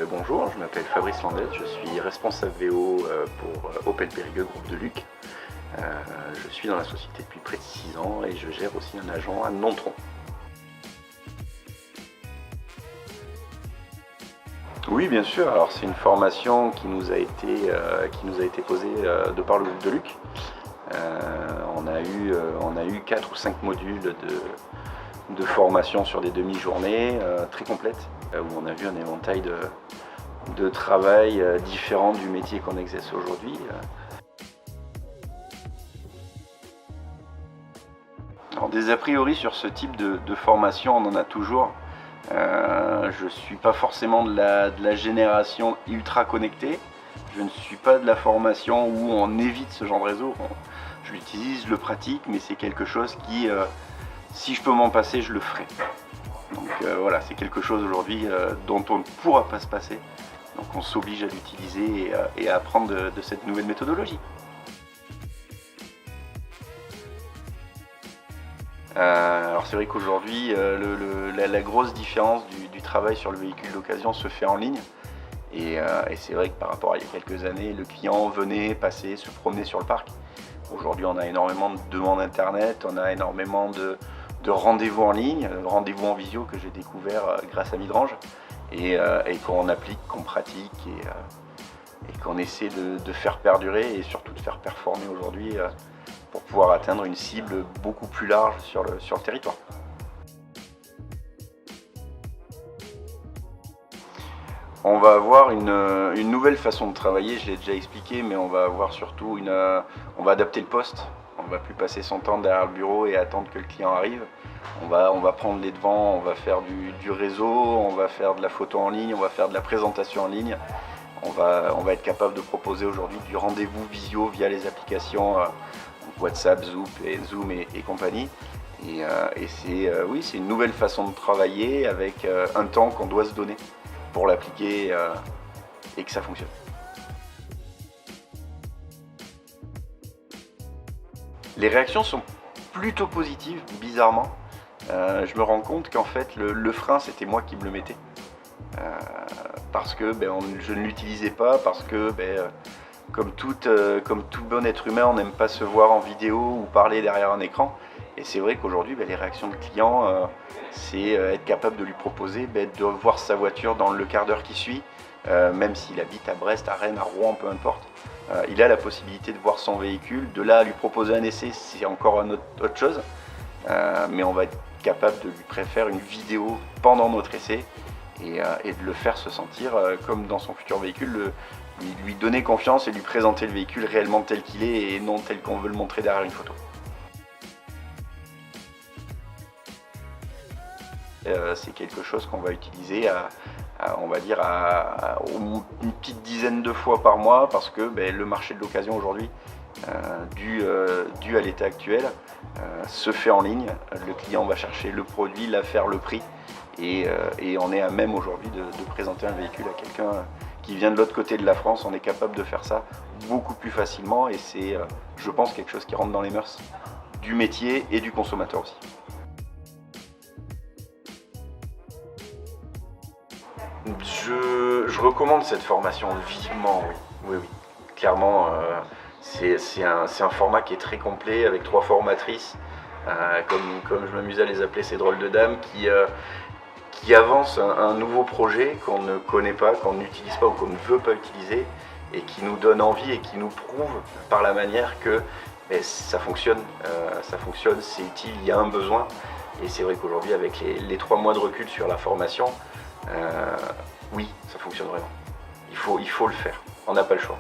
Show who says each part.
Speaker 1: Bonjour, je m'appelle Fabrice Landès, je suis responsable VO pour Opel Périgueux, groupe de Luc. Je suis dans la société depuis près de 6 ans et je gère aussi un agent à Nontron. Oui, bien sûr, alors c'est une formation qui nous a été posée de par le groupe de Luc. On a eu 4 ou 5 modules de formation sur des demi-journées très complètes, où on a vu un éventail de travail différent du métier qu'on exerce aujourd'hui. Alors, des a priori sur ce type de formation, on en a toujours. Je ne suis pas forcément de la génération ultra connectée. Je ne suis pas de la formation où on évite ce genre de réseau. Je l'utilise, je le pratique, mais c'est quelque chose qui, si je peux m'en passer, je le ferai. Donc voilà, c'est quelque chose aujourd'hui dont on ne pourra pas se passer. Donc on s'oblige à l'utiliser et à apprendre de cette nouvelle méthodologie. Alors c'est vrai qu'aujourd'hui, la grosse différence du travail sur le véhicule d'occasion se fait en ligne. Et c'est vrai que par rapport à il y a quelques années, le client venait, passait, se promenait sur le parc. Aujourd'hui, on a énormément de demandes internet, on a énormément de rendez-vous en ligne, rendez-vous en visio que j'ai découvert grâce à Midrange et qu'on applique, qu'on pratique et qu'on essaie de faire perdurer et surtout de faire performer aujourd'hui pour pouvoir atteindre une cible beaucoup plus large sur le territoire. On va avoir une nouvelle façon de travailler, je l'ai déjà expliqué, mais on va avoir surtout on va adapter le poste. On ne va plus passer son temps derrière le bureau et attendre que le client arrive. On va prendre les devants, on va faire du réseau, on va faire de la photo en ligne, on va faire de la présentation en ligne. On va être capable de proposer aujourd'hui du rendez-vous visio via les applications WhatsApp, Zoom et compagnie. Et c'est une nouvelle façon de travailler avec un temps qu'on doit se donner pour l'appliquer et que ça fonctionne. Les réactions sont plutôt positives, bizarrement. Je me rends compte qu'en fait le frein c'était moi qui me le mettais. Parce que je ne l'utilisais pas, parce que comme tout bon être humain, on n'aime pas se voir en vidéo ou parler derrière un écran. Et c'est vrai qu'aujourd'hui, les réactions de clients, c'est être capable de lui proposer de voir sa voiture dans le quart d'heure qui suit, même s'il habite à Brest, à Rennes, à Rouen, peu importe. Il a la possibilité de voir son véhicule. De là à lui proposer un essai, c'est encore autre chose. Mais on va être capable de lui faire une vidéo pendant notre essai et de le faire se sentir comme dans son futur véhicule, lui donner confiance et lui présenter le véhicule réellement tel qu'il est et non tel qu'on veut le montrer derrière une photo. C'est quelque chose qu'on va utiliser on va dire une petite dizaine de fois par mois parce que le marché de l'occasion aujourd'hui, dû à l'état actuel, se fait en ligne. Le client va chercher le produit, l'affaire, le prix et on est à même aujourd'hui de présenter un véhicule à quelqu'un qui vient de l'autre côté de la France. On est capable de faire ça beaucoup plus facilement et c'est, je pense, quelque chose qui rentre dans les mœurs du métier et du consommateur aussi. Je recommande cette formation vivement, oui. Clairement, c'est un format qui est très complet avec 3 formatrices, comme je m'amuse à les appeler, ces drôles de dames, qui avancent un nouveau projet qu'on ne connaît pas, qu'on n'utilise pas ou qu'on ne veut pas utiliser et qui nous donne envie et qui nous prouve par la manière que ça fonctionne, c'est utile, il y a un besoin. Et c'est vrai qu'aujourd'hui, avec les 3 mois de recul sur la formation, oui, ça fonctionne vraiment. Il faut le faire. On n'a pas le choix.